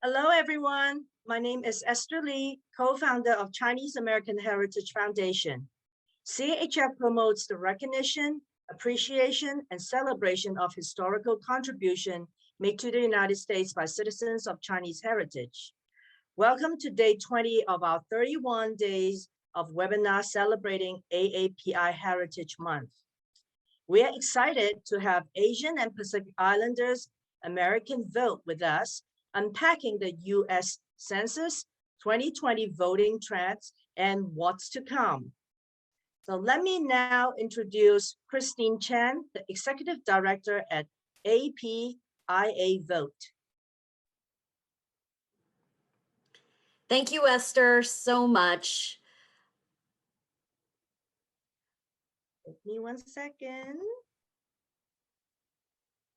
Hello, everyone. My name is Esther Lee, co-founder of Chinese American Heritage Foundation. CAHF promotes the recognition, appreciation, and celebration of historical contribution made to the United States by citizens of Chinese heritage. Welcome to day 20 of our 31 days of webinar celebrating AAPI Heritage Month. We are excited to have Asian and Pacific Islanders American vote with us, unpacking the U.S. Census 2020 voting trends and what's to come. So let me now introduce Christine Chen, the Executive Director at APIAVote. Thank you, Esther, so much. Give me 1 second.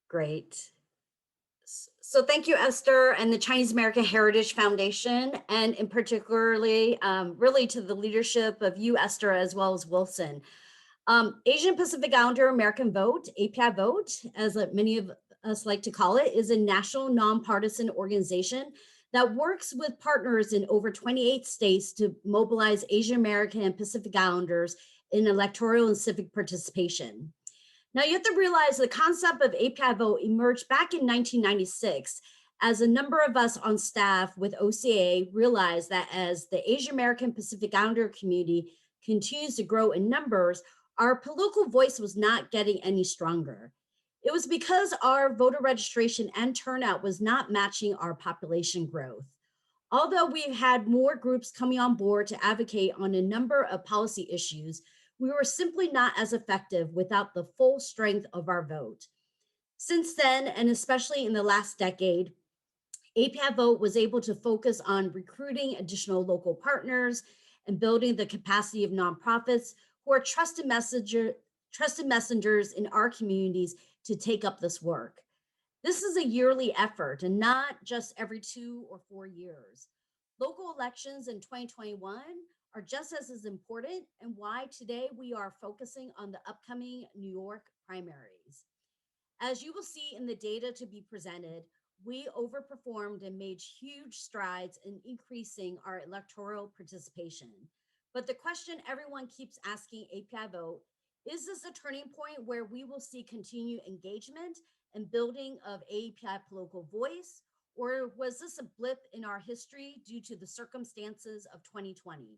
Great. So thank you, Esther, and the Chinese American Heritage Foundation, and in particularly, really to the leadership of you, Esther, as well as Wilson. Asian Pacific Islander American Vote, APIAVote, as many of us like to call it, is a national nonpartisan organization that works with partners in over 28 states to mobilize Asian American and Pacific Islanders in electoral and civic participation. Now, you have to realize the concept of APIAVote emerged back in 1996 as a number of us on staff with OCA realized that as the Asian American Pacific Islander community continues to grow in numbers, our political voice was not getting any stronger. It was because our voter registration and turnout was not matching our population growth. Although we've had more groups coming on board to advocate on a number of policy issues, we were simply not as effective without the full strength of our vote. Since then, and especially in the last decade, APIAVote was able to focus on recruiting additional local partners and building the capacity of nonprofits who are trusted messengers in our communities to take up this work. This is a yearly effort and not just every 2 or 4 years. Local elections in 2021 are just as important, and why today we are focusing on the upcoming New York primaries. As you will see in the data to be presented, we overperformed and made huge strides in increasing our electoral participation. But the question everyone keeps asking APIAVote, is this a turning point where we will see continued engagement and building of API political voice, or was this a blip in our history due to the circumstances of 2020?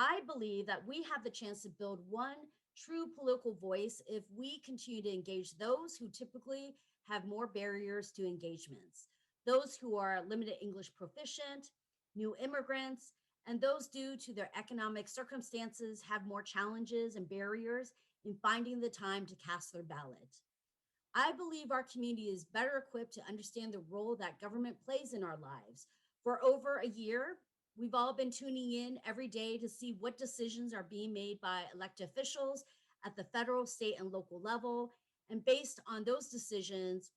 I believe that we have the chance to build one true political voice if we continue to engage those who typically have more barriers to engagements, those who are limited English proficient, new immigrants, and those due to their economic circumstances have more challenges and barriers in finding the time to cast their ballot. I believe our community is better equipped to understand the role that government plays in our lives. For over a year, we've all been tuning in every day to see what decisions are being made by elected officials at the federal, state, and local level. And based on those decisions,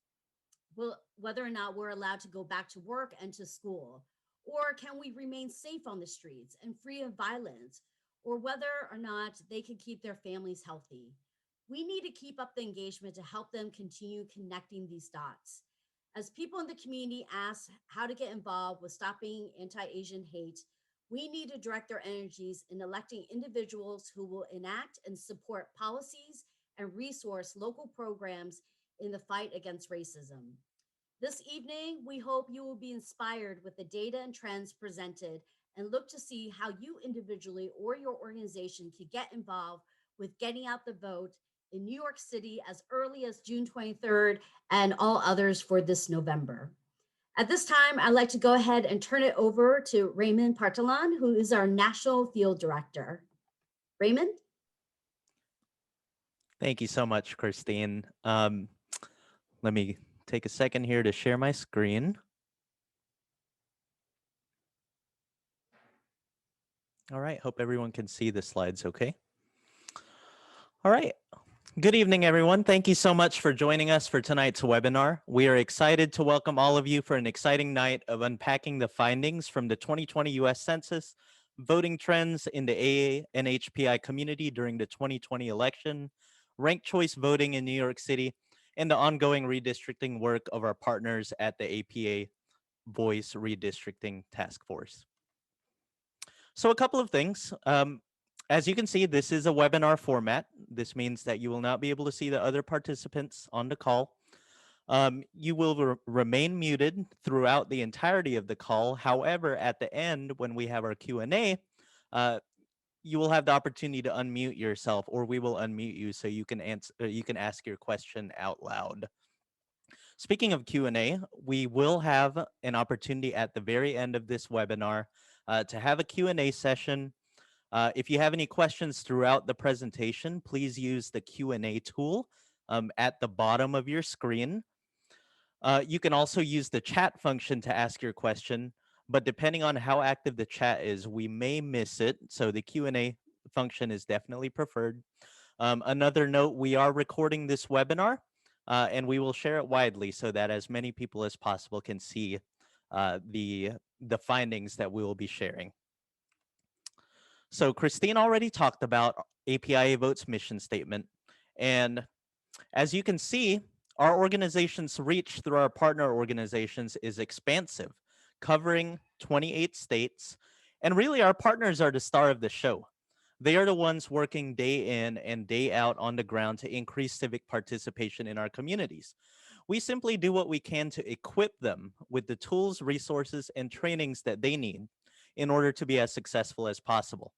whether or not we're allowed to go back to work and to school, or can we remain safe on the streets and free of violence, or whether or not they can keep their families healthy. We need to keep up the engagement to help them continue connecting these dots. As people in the community ask how to get involved with stopping anti-Asian hate, we need to direct their energies in electing individuals who will enact and support policies and resource local programs in the fight against racism. This evening, we hope you will be inspired with the data and trends presented and look to see how you individually or your organization can get involved with getting out the vote in New York City as early as June 23rd and all others for this November. At this time, I'd like to go ahead and turn it over to Raymond Partolan, who is our National Field Director. Raymond? Thank you so much, Christine. Let me take a second here to share my screen. All right, hope everyone can see the slides okay. All right, good evening, everyone. Thank you so much for joining us for tonight's webinar. We are excited to welcome all of you for an exciting night of unpacking the findings from the 2020 U.S. Census, voting trends in the AA and HPI community during the 2020 election, ranked choice voting in New York City, and the ongoing redistricting work of our partners at the APA Voice Redistricting Task Force. So a couple of things. As you can see, this is a webinar format. This means that you will not be able to see the other participants on the call. You will remain muted throughout the entirety of the call. However, at the end, when we have our Q&A, you will have the opportunity to unmute yourself, or we will unmute you so you can answer. You can ask your question out loud. Speaking of Q&A, we will have an opportunity at the very end of this webinar to have a Q&A session. If you have any questions throughout the presentation, please use the Q&A tool at the bottom of your screen. You can also use the chat function to ask your question, but depending on how active the chat is, we may miss it. So the Q&A function is definitely preferred. Another note, we are recording this webinar and we will share it widely so that as many people as possible can see the findings that we will be sharing. So Christine already talked about APIAVote's mission statement. And as you can see, our organization's reach through our partner organizations is expansive, covering 28 states. And really, our partners are the star of the show. They are the ones working day in and day out on the ground to increase civic participation in our communities. We simply do what we can to equip them with the tools, resources, and trainings that they need in order to be as successful as possible.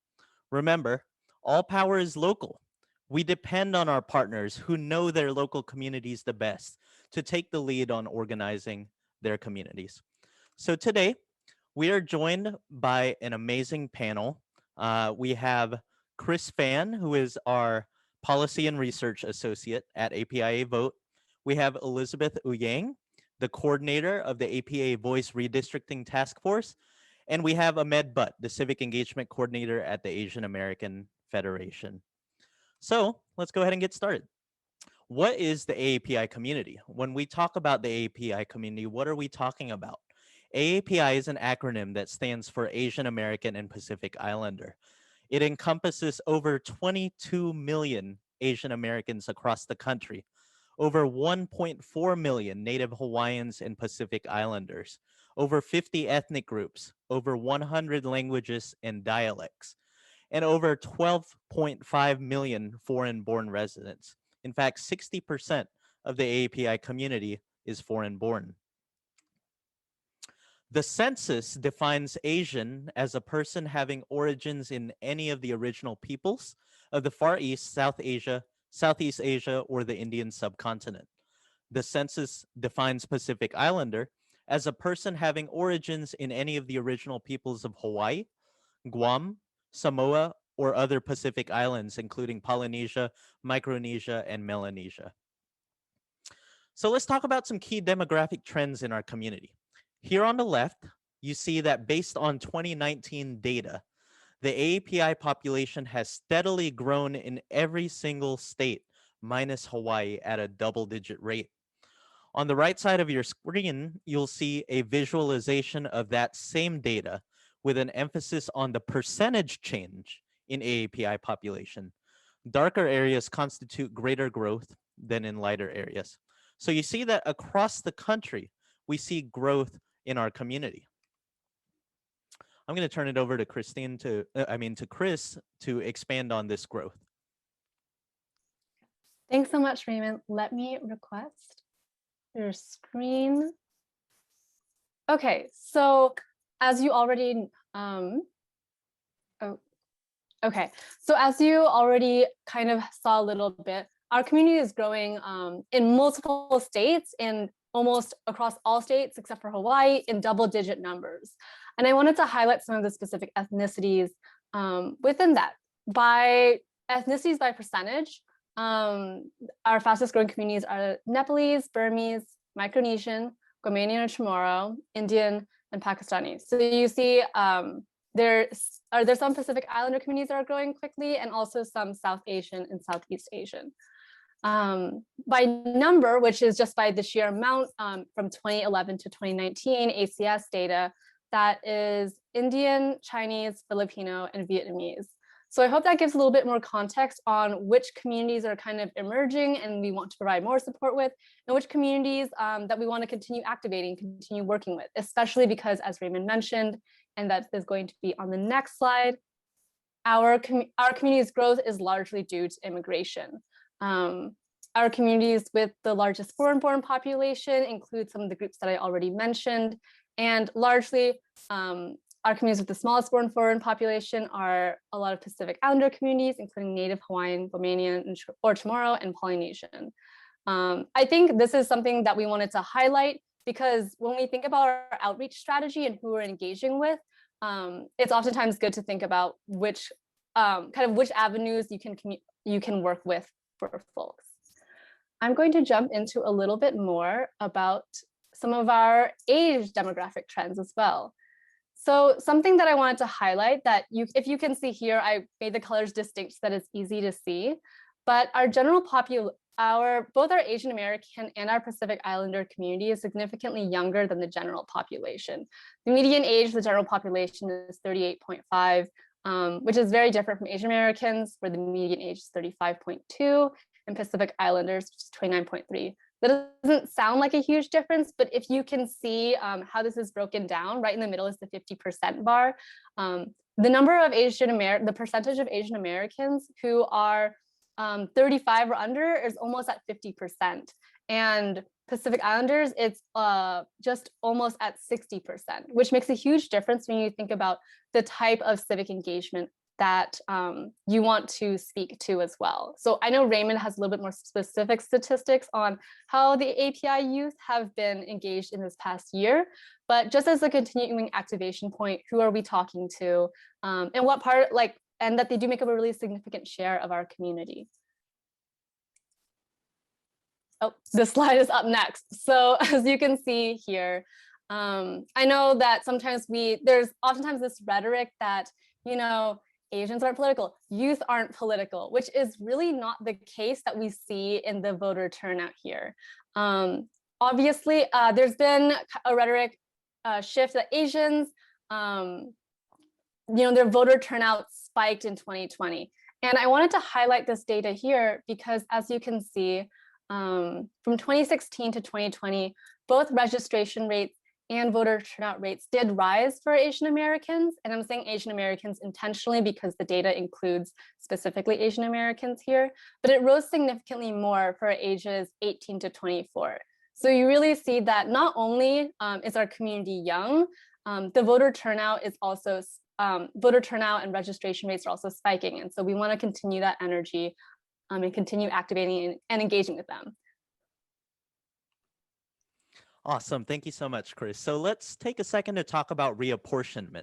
Remember, all power is local. We depend on our partners who know their local communities the best to take the lead on organizing their communities. So today, we are joined by an amazing panel. We have Chris Phan, who is our Policy and Research Associate at APIAVote. We have Elizabeth OuYang, the coordinator of the APA Voice Redistricting Task Force. And we have Ahmed, the Civic Engagement Coordinator at the Asian American Federation. So let's go ahead and get started. What is the AAPI community? When we talk about the AAPI community, what are we talking about? AAPI is an acronym that stands for Asian American and Pacific Islander. It encompasses over 22 million Asian Americans across the country, over 1.4 million Native Hawaiians and Pacific Islanders, over 50 ethnic groups, over 100 languages and dialects, and over 12.5 million foreign-born residents. In fact, 60% of the AAPI community is foreign-born. The census defines Asian as a person having origins in any of the original peoples of the Far East, South Asia, Southeast Asia, or the Indian subcontinent. The census defines Pacific Islander as a person having origins in any of the original peoples of Hawaii, Guam, Samoa, or other Pacific islands, including Polynesia, Micronesia, and Melanesia. So let's talk about some key demographic trends in our community. Here on the left, you see that based on 2019 data, the AAPI population has steadily grown in every single state, minus Hawaii, at a double-digit rate. On the right side of your screen, you'll see a visualization of that same data with an emphasis on the percentage change in AAPI population. Darker areas constitute greater growth than in lighter areas. So you see that across the country, we see growth in our community. I'm going to turn it over to Chris to expand on this growth. Thanks so much, Raymond. Let me request your screen. Okay, so as you already as you already kind of saw a little bit, our community is growing in multiple states and almost across all states except for Hawaii in double-digit numbers. And I wanted to highlight some of the specific ethnicities within that. By ethnicities by percentage, our fastest growing communities are Nepalese, Burmese, Micronesian, Guamanian or Chamorro, Indian, and Pakistani. So you see there's some Pacific Islander communities that are growing quickly and also some South Asian and Southeast Asian. By number, which is just by the sheer amount from 2011 to 2019 ACS data, that is Indian, Chinese, Filipino, and Vietnamese. So I hope that gives a little bit more context on which communities are kind of emerging and we want to provide more support with, and which communities that we want to continue activating, continue working with, especially because, as Raymond mentioned, and that is going to be on the next slide, our community's growth is largely due to immigration. Our communities with the largest foreign-born population include some of the groups that I already mentioned, and largely our communities with the smallest foreign population are a lot of Pacific Islander communities, including Native Hawaiian, Romanian, or Chamorro, and Polynesian. I think this is something that we wanted to highlight because when we think about our outreach strategy and who we're engaging with, it's oftentimes good to think about which which avenues you can work with for folks. I'm going to jump into a little bit more about some of our age demographic trends as well. So something that I wanted to highlight that if you can see here, I made the colors distinct so that it's easy to see, but our general both our Asian American and our Pacific Islander community is significantly younger than the general population. The median age of the general population is 38.5, which is very different from Asian Americans, where the median age is 35.2, and Pacific Islanders, which is 29.3. That doesn't sound like a huge difference, but if you can see how this is broken down, right in the middle is the 50% bar. The percentage of Asian Americans who are 35 or under is almost at 50%. And Pacific Islanders, it's just almost at 60%, which makes a huge difference when you think about the type of civic engagement that you want to speak to as well. So I know Raymond has a little bit more specific statistics on how the API youth have been engaged in this past year, but just as a continuing activation point, who are we talking to, and what part, and that they do make up a really significant share of our community. Oh, this slide is up next. So as you can see here, I know that sometimes there's oftentimes this rhetoric that, Asians aren't political, youth aren't political, which is really not the case that we see in the voter turnout here. Obviously, there's been a rhetoric shift that Asians, their voter turnout spiked in 2020. And I wanted to highlight this data here because, as you can see, from 2016 to 2020, both registration rates and voter turnout rates did rise for Asian Americans. And I'm saying Asian Americans intentionally because the data includes specifically Asian Americans here, but it rose significantly more for ages 18 to 24. So you really see that not only is our community young, the voter turnout is also, voter turnout and registration rates are also spiking. And so we want to continue that energy and continue activating and engaging with them. Awesome. Thank you so much, Chris. So let's take a second to talk about reapportionment.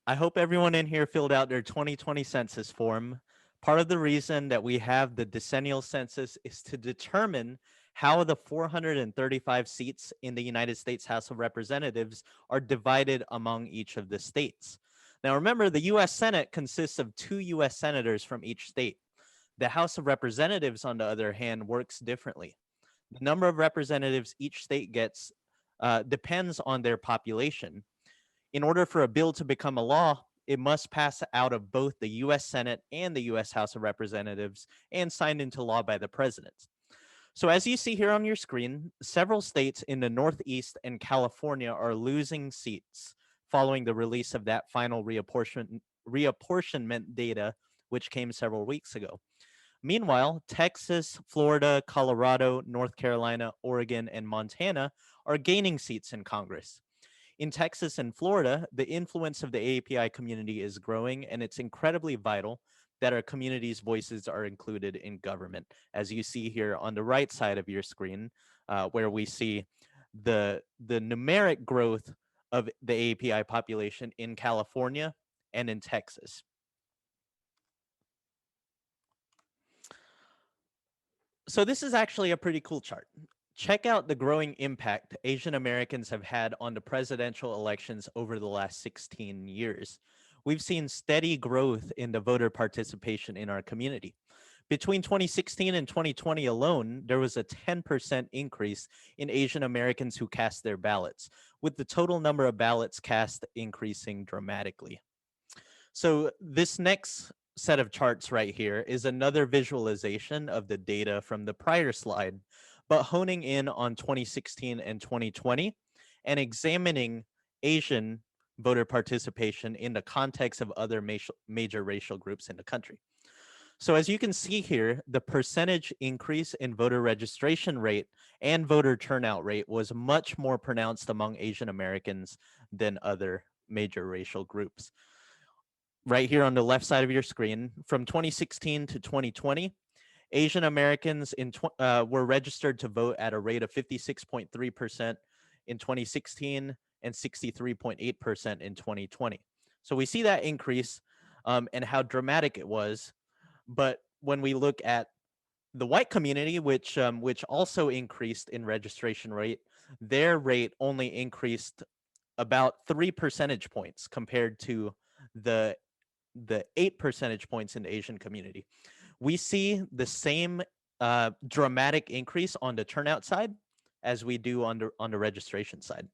I hope everyone in here filled out their 2020 census form. Part of the reason that we have the decennial census is to determine how the 435 seats in the United States House of Representatives are divided among each of the states. Now, remember, the U.S. Senate consists of 2 U.S. senators from each state. The House of Representatives, on the other hand, works differently. The number of representatives each state gets depends on their population. In order for a bill to become a law, it must pass out of both the U.S. Senate and the U.S. House of Representatives and signed into law by the president. So as you see here on your screen, several states in the Northeast and California are losing seats following the release of that final reapportionment data, which came several weeks ago. Meanwhile, Texas, Florida, Colorado, North Carolina, Oregon, and Montana are gaining seats in Congress. In Texas and Florida, the influence of the AAPI community is growing, and it's incredibly vital that our community's voices are included in government, as you see here on the right side of your screen, where we see the numeric growth of the AAPI population in California and in Texas. So this is actually a pretty cool chart. Check out the growing impact Asian Americans have had on the presidential elections over the last 16 years. We've seen steady growth in the voter participation in our community. Between 2016 and 2020 alone, there was a 10% increase in Asian Americans who cast their ballots, with the total number of ballots cast increasing dramatically. So this next set of charts right here is another visualization of the data from the prior slide, but honing in on 2016 and 2020 and examining Asian voter participation in the context of other major racial groups in the country. So as you can see here, the percentage increase in voter registration rate and voter turnout rate was much more pronounced among Asian Americans than other major racial groups. Right here on the left side of your screen, from 2016 to 2020, Asian Americans were registered to vote at a rate of 56.3% in 2016 and 63.8% in 2020. So we see that increase and how dramatic it was. But when we look at the white community, which also increased in registration rate, their rate only increased about 3 percentage points compared to the 8 percentage points in the Asian community. We see the same dramatic increase on the turnout side as we do on the registration side.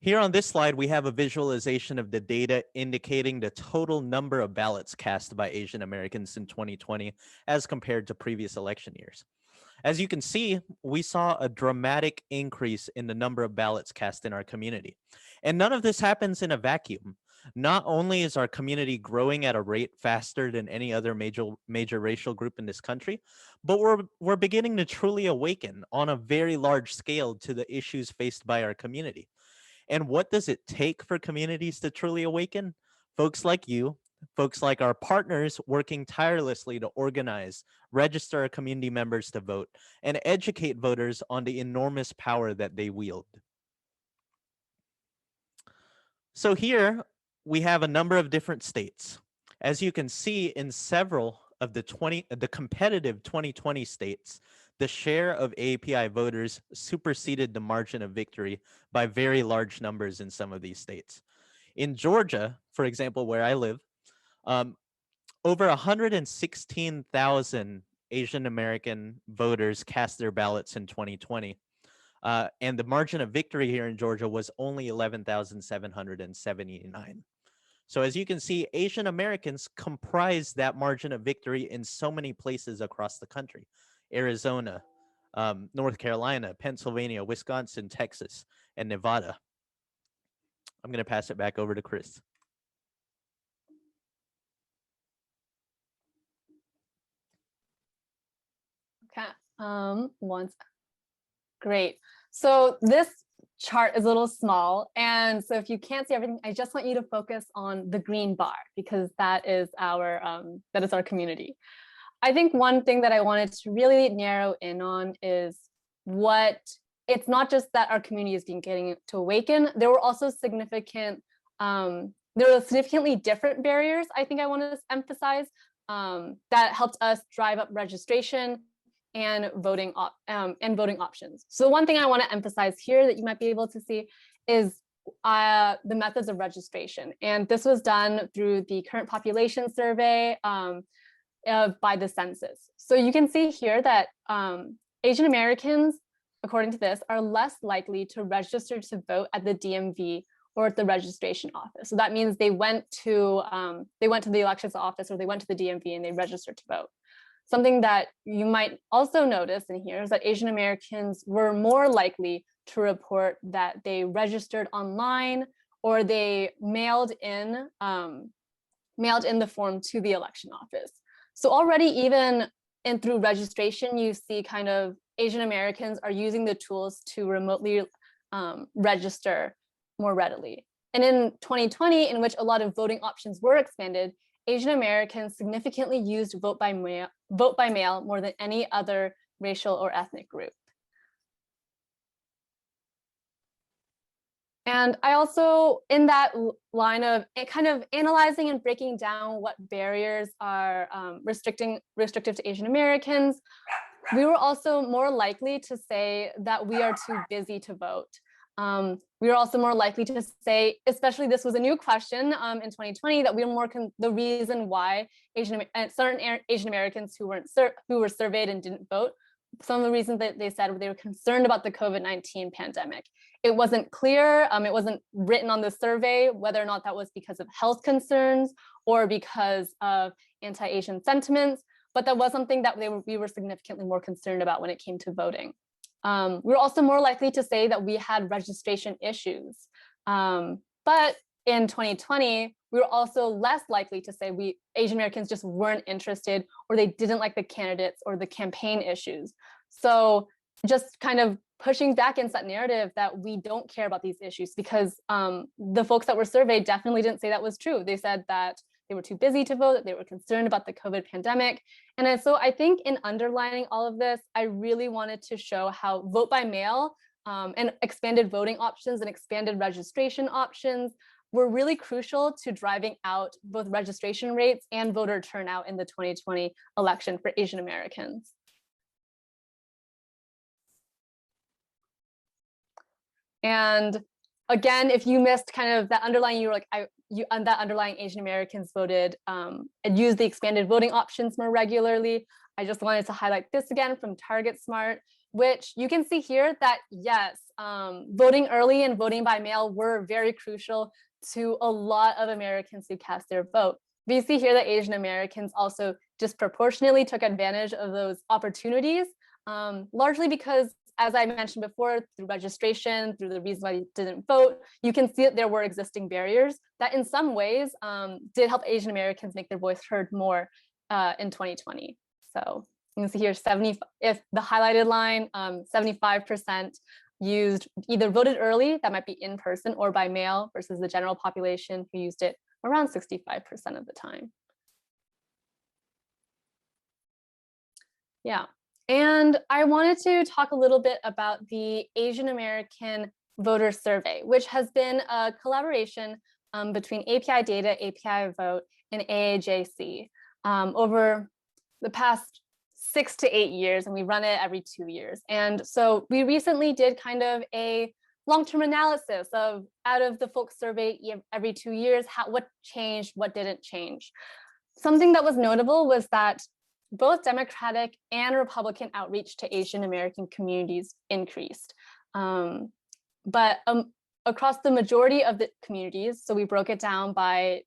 Here on this slide, we have a visualization of the data indicating the total number of ballots cast by Asian Americans in 2020 as compared to previous election years. As you can see, we saw a dramatic increase in the number of ballots cast in our community. And none of this happens in a vacuum. Not only is our community growing at a rate faster than any other major racial group in this country, but we're beginning to truly awaken on a very large scale to the issues faced by our community. And what does it take for communities to truly awaken? Folks like you, folks like our partners working tirelessly to organize, register our community members to vote, and educate voters on the enormous power that they wield. So here we have a number of different states. As you can see, in several of the competitive 2020 states, the share of API voters superseded the margin of victory by very large numbers in some of these states. In Georgia, for example, where I live, over 116,000 Asian American voters cast their ballots in 2020. And the margin of victory here in Georgia was only 11,779. So as you can see, Asian Americans comprise that margin of victory in so many places across the country. Arizona, North Carolina, Pennsylvania, Wisconsin, Texas, and Nevada. I'm going to pass it back over to Chris. Okay, great. So this chart is a little small, and so if you can't see everything, I just want you to focus on the green bar because that is our community. I think one thing that I wanted to really narrow in on is it's not just that our community is getting to awaken. There were also significantly different barriers, I think I want to emphasize, that helped us drive up registration and voting options. So one thing I want to emphasize here that you might be able to see is the methods of registration. And this was done through the current population survey by the census. So you can see here that Asian Americans, according to this, are less likely to register to vote at the DMV or at the registration office. So that means they went to the elections office or they went to the DMV and they registered to vote. Something that you might also notice in here is that Asian Americans were more likely to report that they registered online or they mailed in the form to the election office. So already even through registration, you see kind of Asian Americans are using the tools to remotely register more readily. And in 2020, in which a lot of voting options were expanded, Asian Americans significantly used vote by mail more than any other racial or ethnic group. And I also, in that line of kind of analyzing and breaking down what barriers are restrictive to Asian Americans, we were also more likely to say that we are too busy to vote. We were also more likely to say, especially this was a new question in 2020, that we were more the reason why certain Asian Americans who were surveyed and didn't vote some of the reasons that they said they were concerned about the COVID-19 pandemic. It wasn't clear, it wasn't written on the survey whether or not that was because of health concerns or because of anti-Asian sentiments, but that was something that we were significantly more concerned about when it came to voting. We were also more likely to say that we had registration issues. But in 2020, we were also less likely to say Asian Americans just weren't interested or they didn't like the candidates or the campaign issues. So just kind of pushing back against that narrative that we don't care about these issues, because the folks that were surveyed definitely didn't say that was true. They said that they were too busy to vote, that they were concerned about the COVID pandemic. And so I think in underlining all of this, I really wanted to show how vote by mail and expanded voting options and expanded registration options were really crucial to driving out both registration rates and voter turnout in the 2020 election for Asian Americans. And again, if you missed kind of that underlying, you were like, that underlying Asian Americans voted and used the expanded voting options more regularly. I just wanted to highlight this again from Target Smart, which you can see here that yes, voting early and voting by mail were very crucial to a lot of Americans who cast their vote. We see here that Asian Americans also disproportionately took advantage of those opportunities, largely because, as I mentioned before, through registration, through the reason why you didn't vote, you can see that there were existing barriers that in some ways did help Asian Americans make their voice heard more in 2020. So you can see here, if the highlighted line, 75% used either voted early, that might be in person, or by mail, versus the general population who used it around 65% of the time. Yeah. And I wanted to talk a little bit about the Asian American Voter Survey, which has been a collaboration between API Data, APIAVote, and AAJC over the past 6 to 8 years, and we run it every 2 years. And so we recently did kind of a long-term analysis of, out of the folks surveyed every 2 years, what changed, what didn't change. Something that was notable was that both Democratic and Republican outreach to Asian American communities increased. But across the majority of the communities, so we broke it down by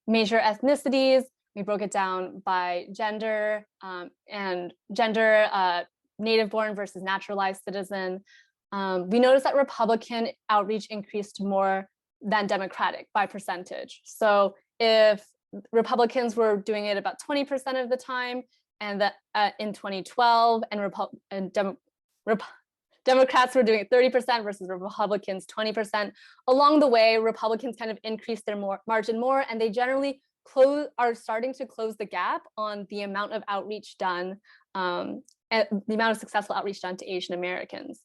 major ethnicities, we broke it down by gender, native born versus naturalized citizen. We noticed that Republican outreach increased more than Democratic by percentage. So if Republicans were doing it about 20% of the time, and that in 2012, and Democrats were doing it 30% versus Republicans 20%. Along the way, Republicans kind of increased their margin more, and they generally are starting to close the gap on the amount of outreach done, and the amount of successful outreach done to Asian Americans.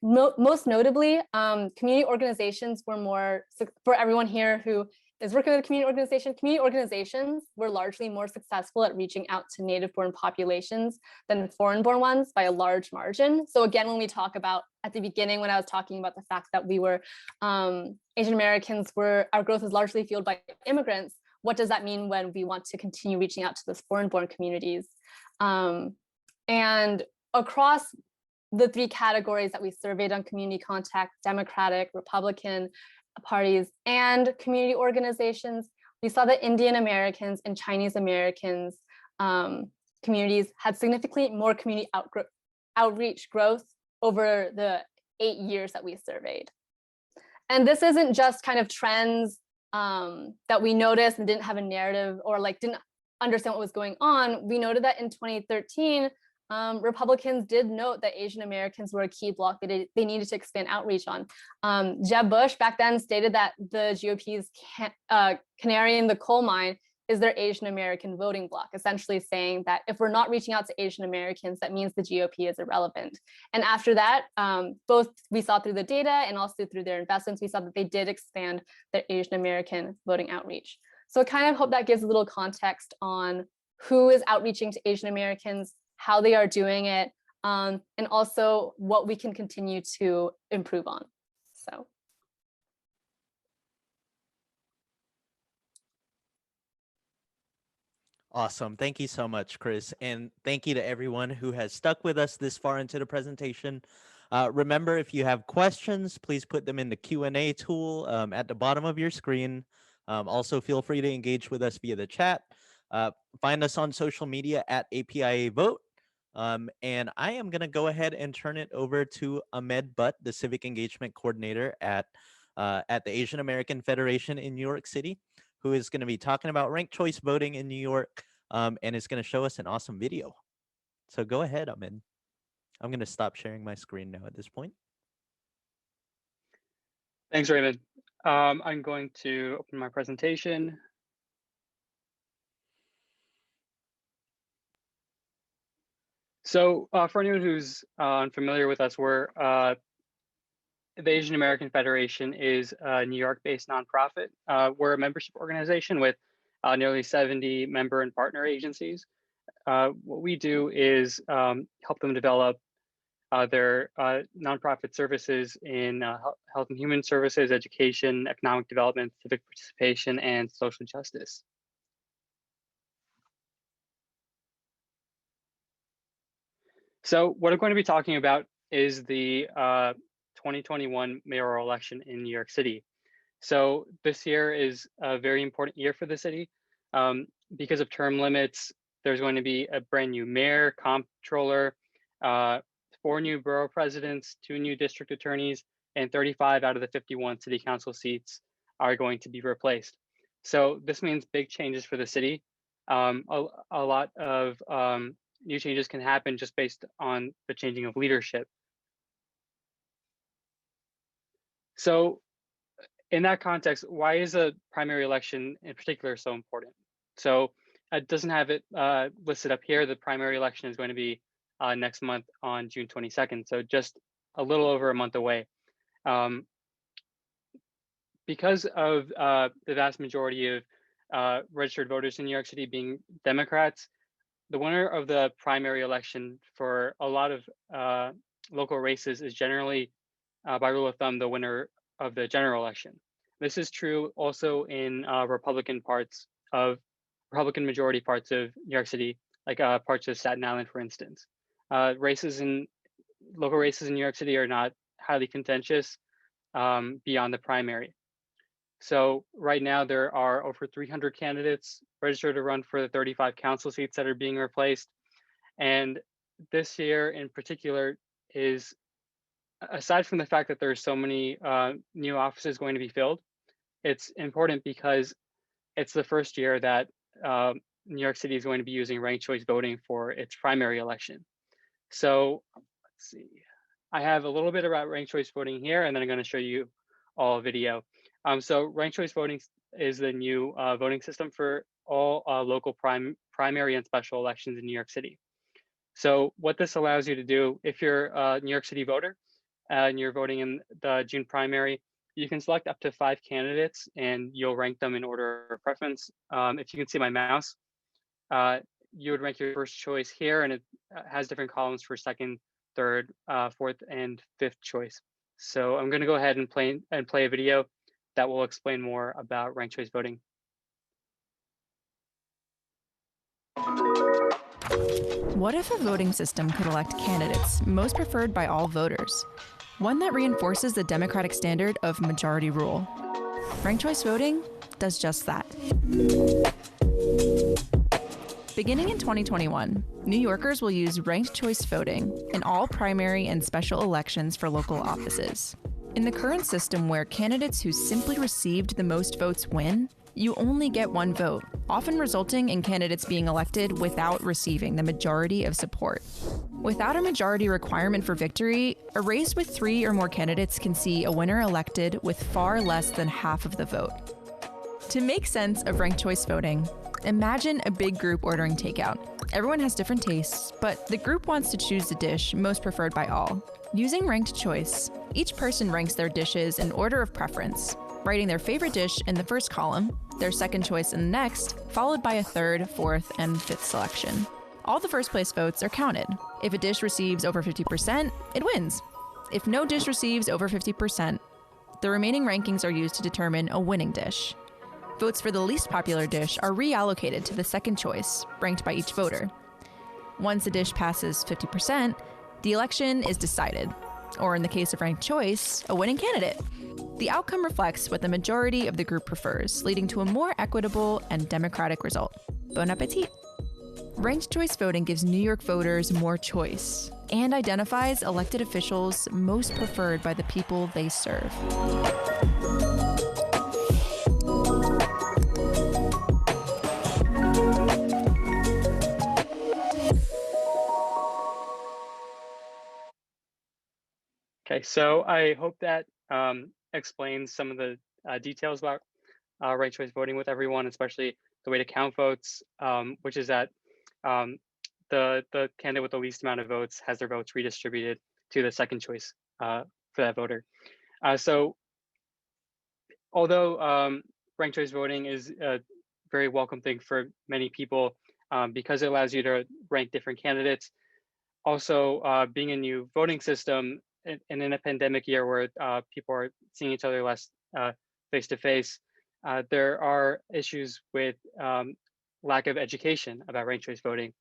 Most notably, community organizations were more, for everyone here who is working with a community organizations were largely more successful at reaching out to native-born populations than foreign-born ones by a large margin. So again, when we talk about, at the beginning, when I was talking about the fact that we were, Asian Americans our growth is largely fueled by immigrants, what does that mean when we want to continue reaching out to those foreign-born communities? And across the 3 categories that we surveyed on community contact, Democratic, Republican parties, and community organizations, we saw that Indian Americans and Chinese Americans communities had significantly more community outreach growth over the 8 years that we surveyed. And this isn't just kind of trends that we noticed and didn't have a narrative or didn't understand what was going on. We noted that in 2013, Republicans did note that Asian Americans were a key bloc that they needed to expand outreach on. Jeb Bush back then stated that the GOP's canary in the coal mine is their Asian American voting bloc, essentially saying that if we're not reaching out to Asian Americans, that means the GOP is irrelevant. And after that, both we saw through the data and also through their investments, we saw that they did expand their Asian American voting outreach. So I kind of hope that gives a little context on who is outreaching to Asian Americans, how they are doing it, and also what we can continue to improve on. So. Awesome. Thank you so much, Chris. And thank you to everyone who has stuck with us this far into the presentation. Remember, if you have questions, please put them in the Q&A tool at the bottom of your screen. Also, feel free to engage with us via the chat. Find us on social media at APIAVote. And I am going to go ahead and turn it over to Ahmed Butt, the Civic Engagement Coordinator at the Asian American Federation in New York City, who is going to be talking about ranked choice voting in New York and is going to show us an awesome video. So go ahead, Ahmed. I'm going to stop sharing my screen now at this point. Thanks, Raymond. I'm going to open my presentation. So for anyone who's unfamiliar with us, we're the Asian American Federation is a New York-based nonprofit. We're a membership organization with nearly 70 member and partner agencies. What we do is help them develop their nonprofit services in health and human services, education, economic development, civic participation, and social justice. So what I'm going to be talking about is the 2021 mayoral election in New York City. So this year is a very important year for the city. Because of term limits, there's going to be a brand new mayor, comptroller, 4 new borough presidents, 2 new district attorneys, and 35 out of the 51 city council seats are going to be replaced. So this means big changes for the city. A lot of new changes can happen just based on the changing of leadership. So in that context, why is a primary election in particular so important? So it doesn't have it listed up here. The primary election is going to be next month on June 22nd, so just a little over a month away. Because of the vast majority of registered voters in New York City being Democrats, the winner of the primary election for a lot of local races is generally, by rule of thumb, the winner of the general election. This is true also in Republican majority parts of New York City, like parts of Staten Island, for instance. Local races in New York City are not highly contentious beyond the primary. So right now there are over 300 candidates registered to run for the 35 council seats that are being replaced. And this year in particular is, aside from the fact that there's so many new offices going to be filled, it's important because it's the first year that New York City is going to be using ranked choice voting for its primary election. So let's see, I have a little bit about ranked choice voting here, and then I'm going to show you all a video. So ranked choice voting is the new voting system for all local primary and special elections in New York City. So what this allows you to do, if you're a New York City voter and you're voting in the June primary, you can select up to 5 candidates and you'll rank them in order of preference. If you can see my mouse, you would rank your first choice here, and it has different columns for second, third, fourth, and fifth choice. So I'm going to go ahead and play a video that will explain more about ranked choice voting. What if a voting system could elect candidates most preferred by all voters? One that reinforces the democratic standard of majority rule. Ranked choice voting does just that. Beginning in 2021, New Yorkers will use ranked choice voting in all primary and special elections for local offices. In the current system where candidates who simply received the most votes win, you only get 1 vote, often resulting in candidates being elected without receiving the majority of support. Without a majority requirement for victory, a race with 3 or more candidates can see a winner elected with far less than half of the vote. To make sense of ranked choice voting, imagine a big group ordering takeout. Everyone has different tastes, but the group wants to choose the dish most preferred by all. Using ranked choice, each person ranks their dishes in order of preference, writing their favorite dish in the first column, their second choice in the next, followed by a third, fourth, and fifth selection. All the first place votes are counted. If a dish receives over 50%, it wins. If no dish receives over 50%, the remaining rankings are used to determine a winning dish. Votes for the least popular dish are reallocated to the second choice, ranked by each voter. Once a dish passes 50%, the election is decided, or in the case of ranked choice, a winning candidate. The outcome reflects what the majority of the group prefers, leading to a more equitable and democratic result. Bon appetit! Ranked choice voting gives New York voters more choice and identifies elected officials most preferred by the people they serve. Okay, so I hope that explains some of the details about ranked choice voting with everyone, especially the way to count votes, which is that the candidate with the least amount of votes has their votes redistributed to the second choice for that voter. So although ranked choice voting is a very welcome thing for many people because it allows you to rank different candidates, also being a new voting system and in a pandemic year where people are seeing each other less face to face, there are issues with lack of education about ranked choice voting.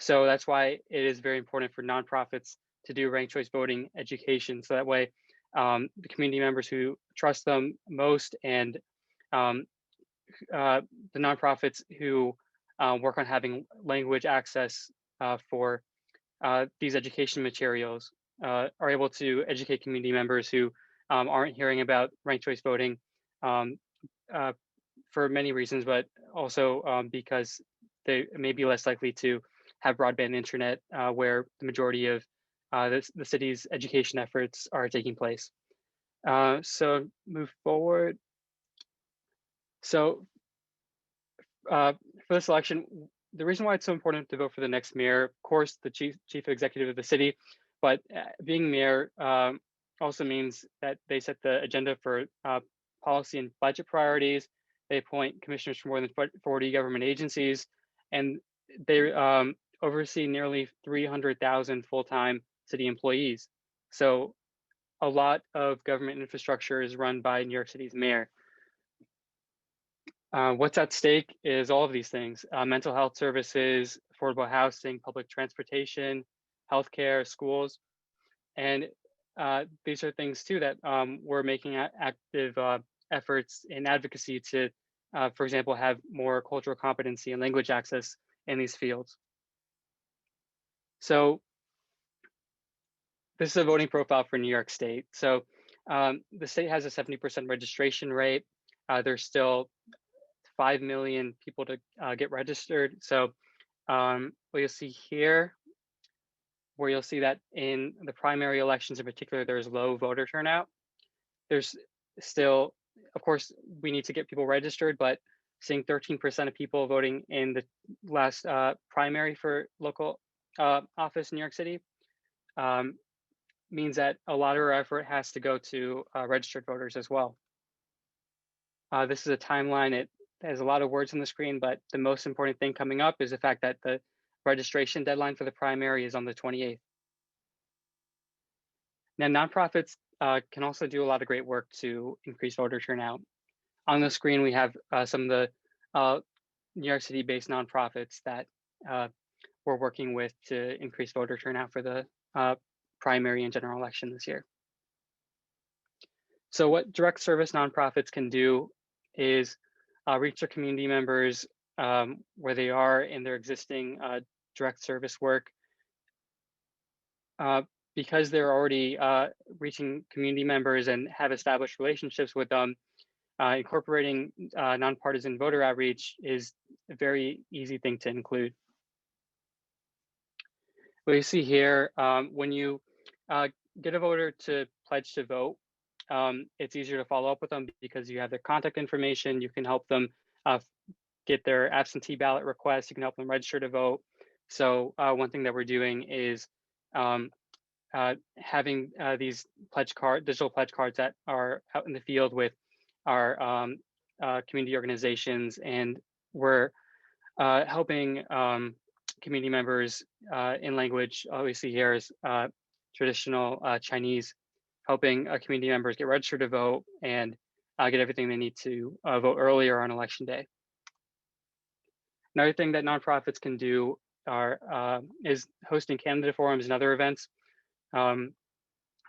So that's why it is very important for nonprofits to do ranked choice voting education. So that way, the community members who trust them most and the nonprofits who work on having language access for these education materials are able to educate community members who aren't hearing about ranked choice voting for many reasons, but also because they may be less likely to have broadband internet where the majority of the city's education efforts are taking place. So move forward. So for this election, the reason why it's so important to vote for the next mayor, of course, the chief executive of the city, but being mayor also means that they set the agenda for policy and budget priorities. They appoint commissioners for more than 40 government agencies, and they oversee nearly 300,000 full-time city employees. So a lot of government infrastructure is run by New York City's mayor. What's at stake is all of these things: mental health services, affordable housing, public transportation, healthcare, schools. And these are things too that we're making active efforts in advocacy to, for example, have more cultural competency and language access in these fields. So this is a voting profile for New York State. So the state has a 70% registration rate. There's still 5 million people to get registered. So what you'll see here, where you'll see that in the primary elections in particular, there's low voter turnout. There's still, of course, we need to get people registered, but seeing 13% of people voting in the last primary for local office in New York City means that a lot of our effort has to go to registered voters as well. This is a timeline. It has a lot of words on the screen, but the most important thing coming up is the fact that the registration deadline for the primary is on the 28th. Now, nonprofits can also do a lot of great work to increase voter turnout. On the screen, we have some of the New York City-based nonprofits that we're working with to increase voter turnout for the primary and general election this year. So what direct service nonprofits can do is reach their community members where they are in their existing direct service work. Because they're already reaching community members and have established relationships with them, incorporating nonpartisan voter outreach is a very easy thing to include. What you see here, when you get a voter to pledge to vote, it's easier to follow up with them because you have their contact information. You can help them get their absentee ballot requests. You can help them register to vote. So one thing that we're doing is having these digital pledge cards that are out in the field with our community organizations, and we're helping community members in language. Obviously, here is traditional Chinese, helping community members get registered to vote and get everything they need to vote earlier on election day. Another thing that nonprofits can do is hosting candidate forums and other events.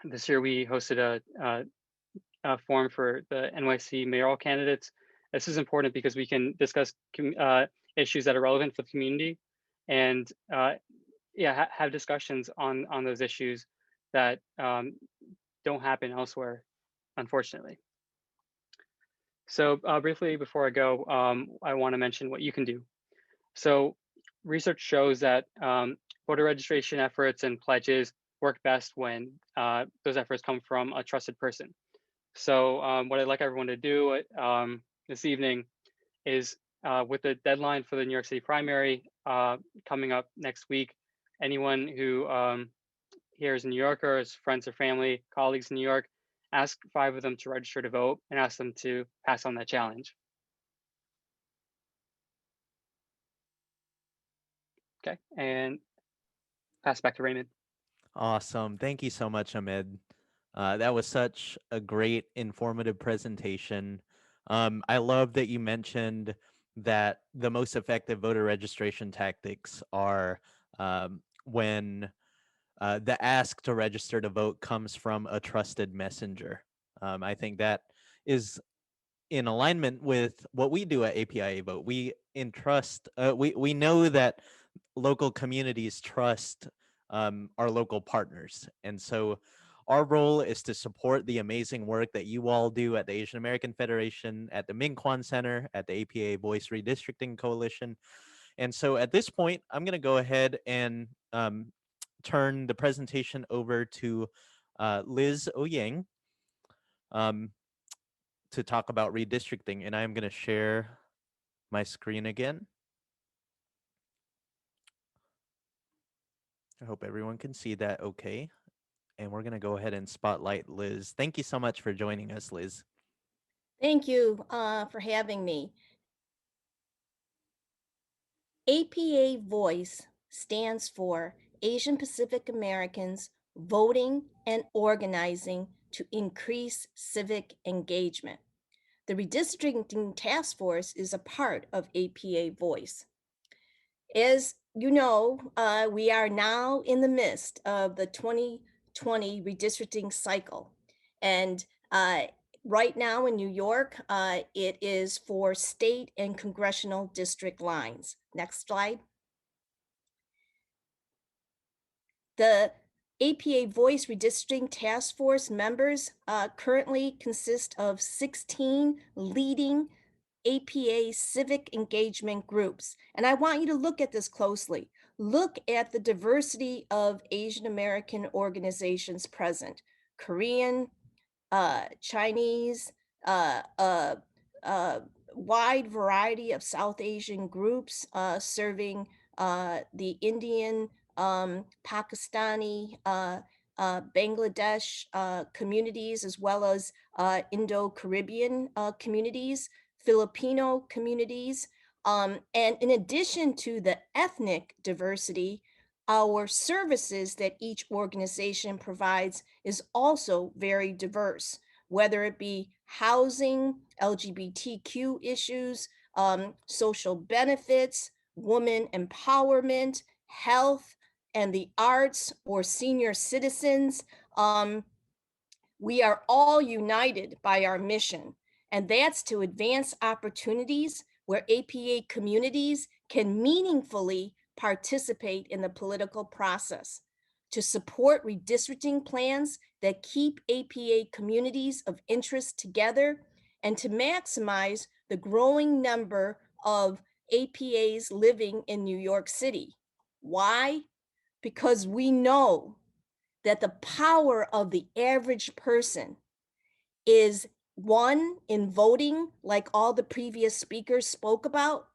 This year we hosted a forum for the NYC mayoral candidates. This is important because we can discuss issues that are relevant for the community, and have discussions on those issues that don't happen elsewhere, unfortunately. So briefly before I go, I want to mention what you can do. So research shows that voter registration efforts and pledges work best when those efforts come from a trusted person. So what I'd like everyone to do this evening is, with the deadline for the New York City primary coming up next week, anyone who here is a New Yorker, has friends or family, colleagues in New York, ask 5 of them to register to vote and ask them to pass on that challenge. Okay, and pass back to Raymond. Awesome. Thank you so much, Ahmed. That was such a great informative presentation. I love that you mentioned that the most effective voter registration tactics are when the ask to register to vote comes from a trusted messenger. I think that is in alignment with what we do at APIAVote. We entrust, we know that local communities trust our local partners. And so our role is to support the amazing work that you all do at the Asian American Federation, at the Minh Quan Center, at the APA Voice Redistricting Coalition. And so at this point, I'm going to go ahead and turn the presentation over to Liz OuYang to talk about redistricting. And I'm going to share my screen again. I hope everyone can see that okay. And we're going to go ahead and spotlight Liz. Thank you so much for joining us, Liz. Thank you for having me. APA Voice stands for Asian Pacific Americans Voting and Organizing to Increase Civic Engagement. The Redistricting Task Force is a part of APA Voice. As you know, we are now in the midst of the 2020 redistricting cycle. And right now in New York, it is for state and congressional district lines. Next slide. The APA Voice Redistricting Task Force members currently consist of 16 leading APA civic engagement groups. And I want you to look at this closely. Look at the diversity of Asian American organizations present: Korean, Chinese, wide variety of South Asian groups serving the Indian, Pakistani, Bangladesh communities, as well as Indo-Caribbean communities, Filipino communities. And in addition to the ethnic diversity, our services that each organization provides is also very diverse, whether it be housing, LGBTQ issues, social benefits, women empowerment, health, and the arts, or senior citizens. We are all united by our mission, and that's to advance opportunities where APA communities can meaningfully participate in the political process, to support redistricting plans that keep APA communities of interest together, and to maximize the growing number of APAs living in New York City. Why? Because we know that the power of the average person is, one, in voting, like all the previous speakers spoke about,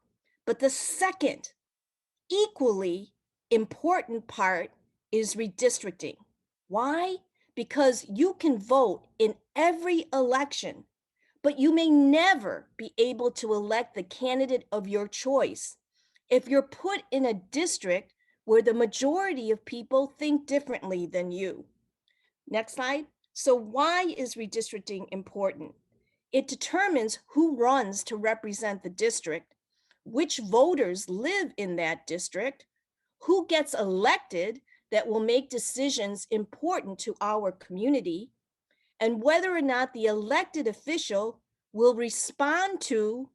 but the second, equally important part is redistricting. Why? Because you can vote in every election, but you may never be able to elect the candidate of your choice if you're put in a district where the majority of people think differently than you. Next slide. So why is redistricting important? It determines who runs to represent the district, which voters live in that district, who gets elected that will make decisions important to our community, and whether or not the elected official will respond to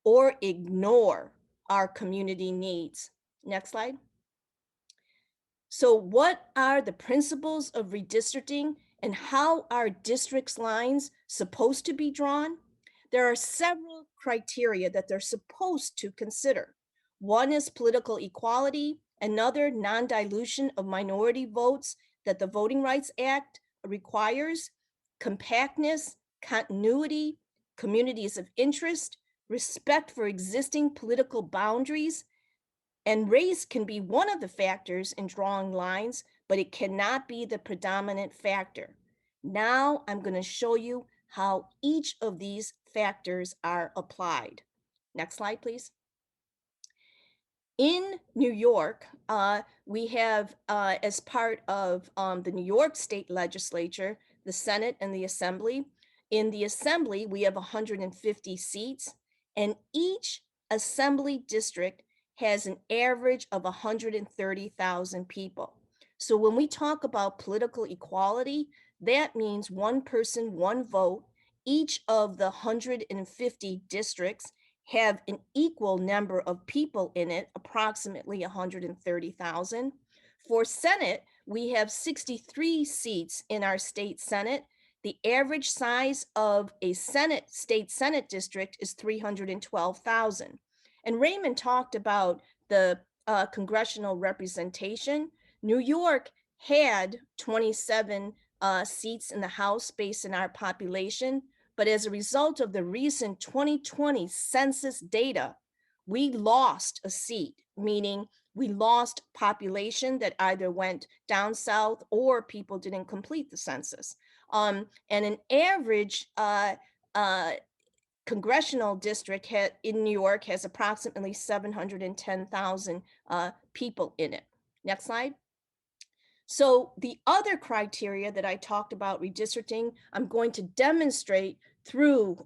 or ignore our community needs. Next slide. So what are the principles of redistricting and how are districts lines supposed to be drawn? There are several criteria that they're supposed to consider. One is political equality, another non-dilution of minority votes that the Voting Rights Act requires, compactness, continuity, communities of interest, respect for existing political boundaries, and race can be one of the factors in drawing lines, but it cannot be the predominant factor. Now I'm going to show you how each of these factors are applied. Next slide, please. In New York, we have, as part of the New York State Legislature, the Senate and the Assembly. In the Assembly, we have 150 seats, and each Assembly district has an average of 130,000 people. So when we talk about political equality, that means one person, one vote. Each of the 150 districts have an equal number of people in it, approximately 130,000. For Senate, we have 63 seats in our state Senate. The average size of a state Senate district is 312,000. And Raymond talked about the congressional representation. New York had 27 seats in the House based on our population, but as a result of the recent 2020 census data, we lost a seat, meaning we lost population that either went down south or people didn't complete the census. And an average congressional district in New York has approximately 710,000 people in it. Next slide. So the other criteria that I talked about redistricting, I'm going to demonstrate through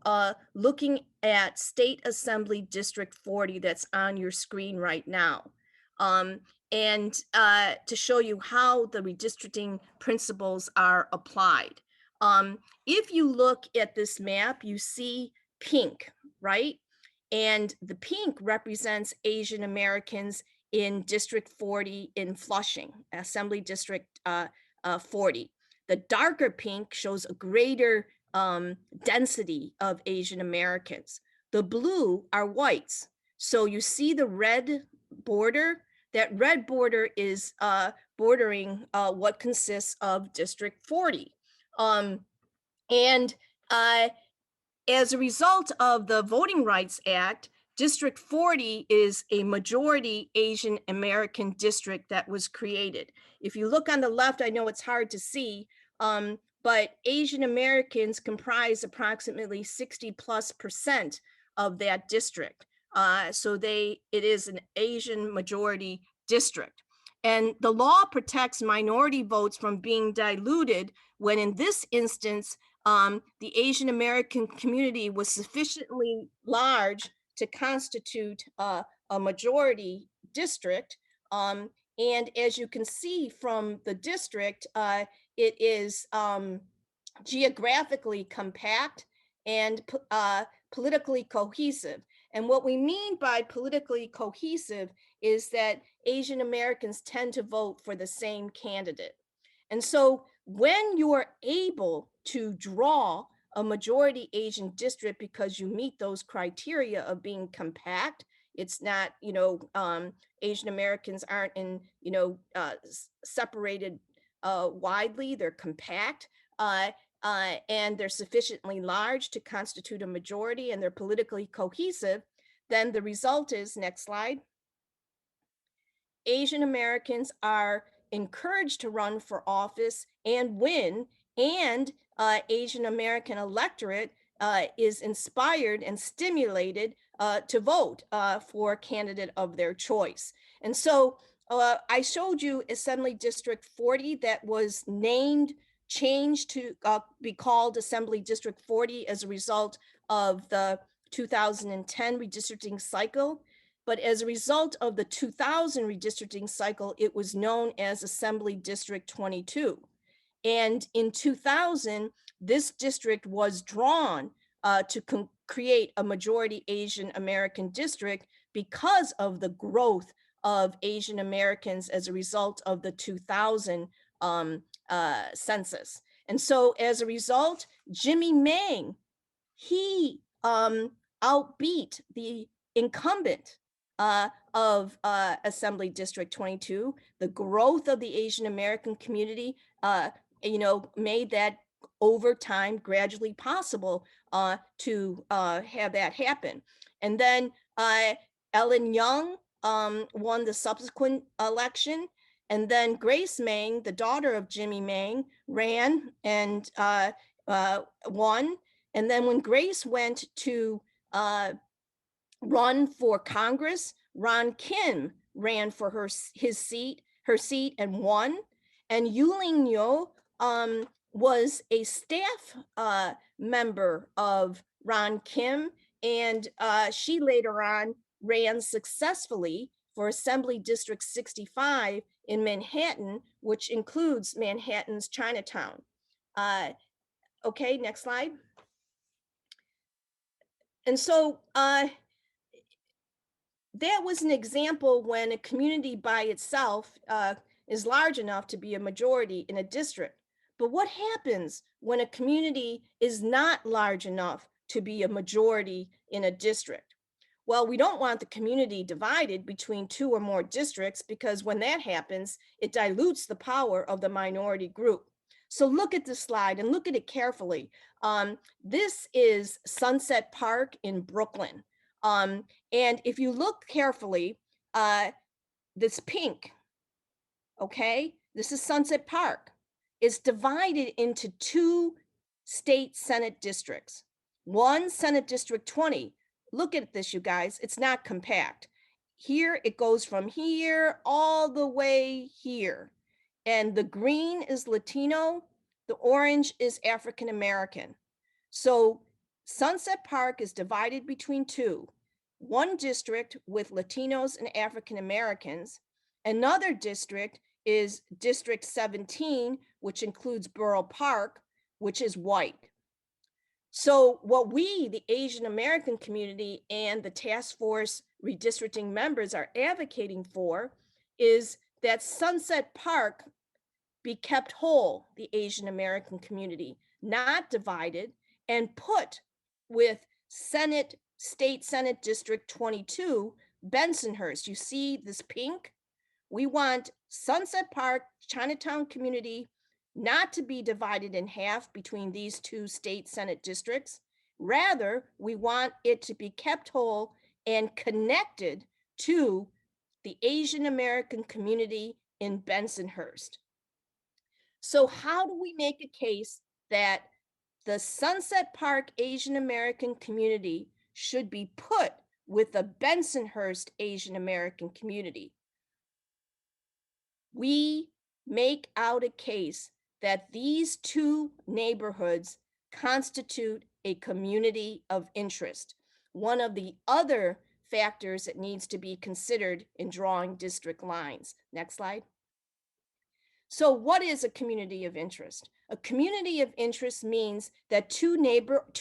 looking at State Assembly District 40 that's on your screen right now. And to show you how the redistricting principles are applied. If you look at this map, you see pink, right? And the pink represents Asian Americans in District 40 in Flushing, Assembly District 40. The darker pink shows a greater density of Asian Americans. The blue are whites. So you see the red border. That red border is bordering what consists of District 40. As a result of the Voting Rights Act, District 40 is a majority Asian American district that was created. If you look on the left, I know it's hard to see, but Asian Americans comprise approximately 60+% of that district. So it is an Asian majority district. And the law protects minority votes from being diluted when in this instance, the Asian American community was sufficiently large to constitute a majority district. And as you can see from the district, it is geographically compact and politically cohesive. And what we mean by politically cohesive is that Asian Americans tend to vote for the same candidate. And so when you are able to draw a majority Asian district because you meet those criteria of being compact, it's not, Asian Americans aren't in, separated widely, they're compact, and they're sufficiently large to constitute a majority and they're politically cohesive, then the result is, next slide, Asian Americans are encouraged to run for office and win, and Asian American electorate is inspired and stimulated to vote for a candidate of their choice. And so I showed you Assembly District 40 that was changed to be called Assembly District 40 as a result of the 2010 redistricting cycle. But as a result of the 2000 redistricting cycle, it was known as Assembly District 22. And in 2000, this district was drawn to create a majority Asian American district because of the growth of Asian Americans as a result of the 2000 census. And so as a result, Jimmy Mang, he outbeat the incumbent of Assembly District 22. The growth of the Asian American community, made that over time gradually possible to have that happen. And then Ellen Young won the subsequent election. And then Grace Mang, the daughter of Jimmy Mang, ran and won. And then when Grace went to run for Congress, Ron Kim ran for her seat and won. And Yuling Yo was a staff member of Ron Kim, and she later on ran successfully for Assembly District 65 in Manhattan, which includes Manhattan's Chinatown. Okay, next slide. And so that was an example when a community by itself is large enough to be a majority in a district. But what happens when a community is not large enough to be a majority in a district? Well, we don't want the community divided between two or more districts, because when that happens, it dilutes the power of the minority group. So look at this slide and look at it carefully. This is Sunset Park in Brooklyn. And if you look carefully, this pink, okay, this is Sunset Park. It's divided into two state Senate districts. One, Senate District 20. Look at this, you guys, it's not compact. Here, it goes from here all the way here. And the green is Latino, the orange is African American. So Sunset Park is divided between two. One district with Latinos and African Americans. Another district is District 17, which includes Borough Park, which is white. So what we, the Asian American community and the task force redistricting members are advocating for is that Sunset Park be kept whole, the Asian American community, not divided, and put with State Senate District 22, Bensonhurst. You see this pink? We want Sunset Park, Chinatown community, not to be divided in half between these two state Senate districts. Rather, we want it to be kept whole and connected to the Asian American community in Bensonhurst. So how do we make a case that the Sunset Park Asian American community should be put with the Bensonhurst Asian American community? We make out a case that these two neighborhoods constitute a community of interest. One of the other factors that needs to be considered in drawing district lines. Next slide. So what is a community of interest? A community of interest means that two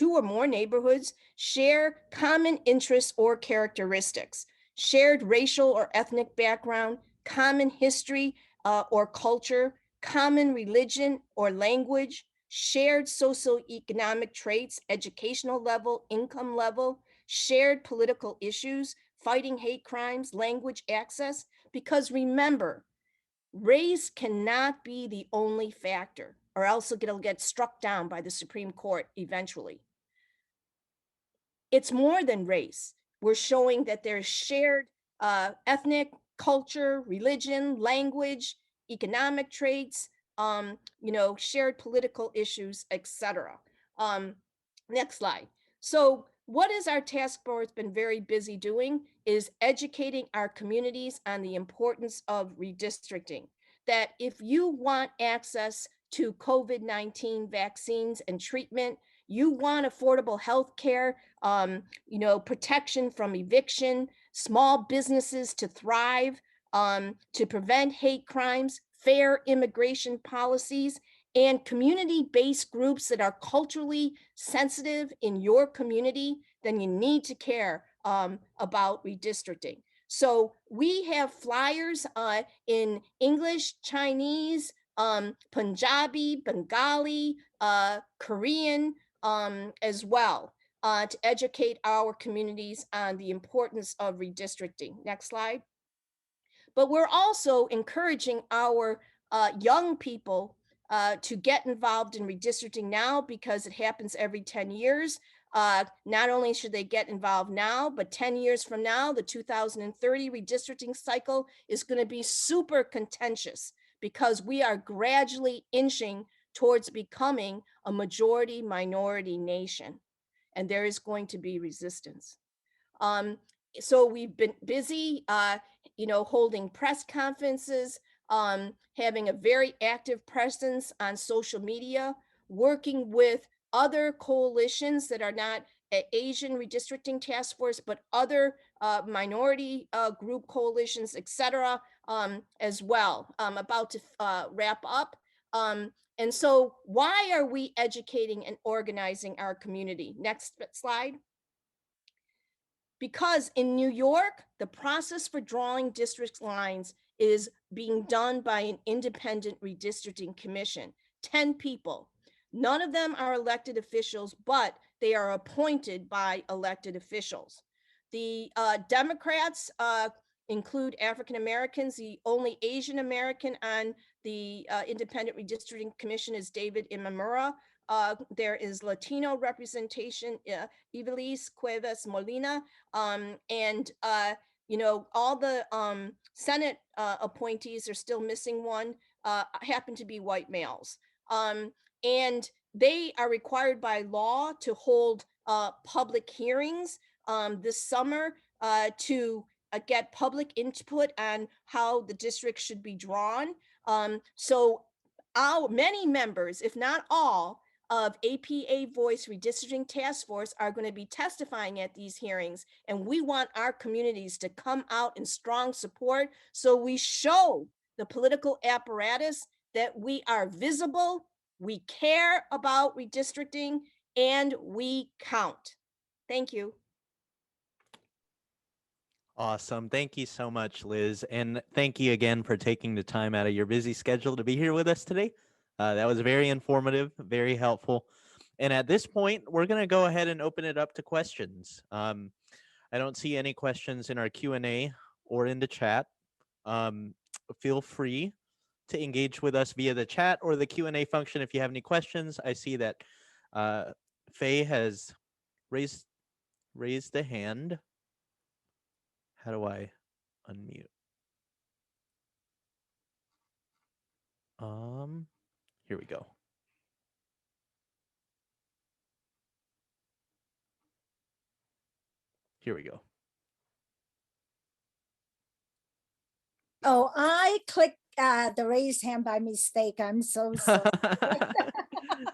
or more neighborhoods share common interests or characteristics, shared racial or ethnic background, common history or culture, common religion or language, shared socioeconomic traits, educational level, income level, shared political issues, fighting hate crimes, language access. Because remember, race cannot be the only factor, or else it'll get struck down by the Supreme Court eventually. It's more than race. We're showing that there's shared ethnic, culture, religion, language, economic traits, shared political issues, etc. Next slide. So what has our task force been very busy doing is educating our communities on the importance of redistricting. That if you want access to COVID-19 vaccines and treatment. You want affordable health care, protection from eviction, small businesses to thrive, to prevent hate crimes, fair immigration policies, and community-based groups that are culturally sensitive in your community, then you need to care about redistricting. So we have flyers in English, Chinese, Punjabi, Bengali, Korean, as well, to educate our communities on the importance of redistricting. Next slide. But we're also encouraging our young people to get involved in redistricting now, because it happens every 10 years. Not only should they get involved now, but 10 years from now, the 2030 redistricting cycle is going to be super contentious, because we are gradually inching towards becoming a majority minority nation, and there is going to be resistance. So we've been busy, holding press conferences, having a very active presence on social media, working with other coalitions that are not Asian Redistricting Task Force, but other minority group coalitions, etc., as well. I'm about to wrap up. And so why are we educating and organizing our community? Next slide. Because in New York, the process for drawing district lines is being done by an independent redistricting commission, 10 people. None of them are elected officials, but they are appointed by elected officials. The Democrats include African Americans. The only Asian American on the independent redistricting commission is David Imamura. There is Latino representation, Ivelisse Cuevas Molina, and all the Senate appointees are still missing one, happen to be white males. And they are required by law to hold public hearings this summer to get public input on how the district should be drawn. So many members, if not all, of APIAVote Redistricting Task Force are going to be testifying at these hearings, and we want our communities to come out in strong support, so we show the political apparatus that we are visible, we care about redistricting, and we count. Thank you. Awesome. Thank you so much, Liz. And thank you again for taking the time out of your busy schedule to be here with us today. That was very informative, very helpful. And at this point, we're going to go ahead and open it up to questions. I don't see any questions in our Q&A or in the chat. Feel free to engage with us via the chat or the Q&A function if you have any questions. I see that Faye has raised a hand. How do I unmute? Here we go. Here we go. Oh, I clicked the raise hand by mistake. I'm so sorry.